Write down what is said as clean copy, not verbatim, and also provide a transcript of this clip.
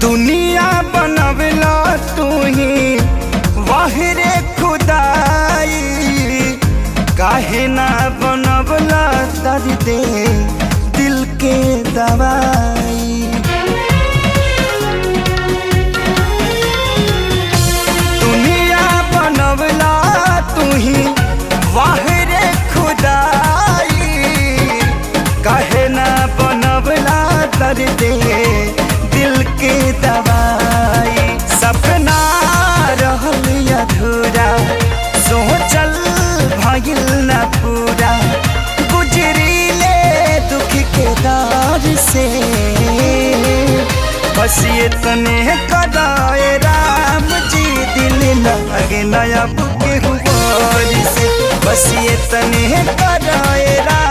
दुनिया बनवला तू ही वाहिरे खुदाई, काहे ना बनवला दर्द दिल के दवाई। दुनिया बनवला तू ही वाहिरे खुदाई, काहे ना बनवला दर्द दिल के दवाई। सपना रहल अधूरा सोचल भइल न पूरा, गुजरीले दुख के दौर से बस ये तने कदाए राम जी, दिल लगे नया बुके हुआ से। बस ये तने कदाए राम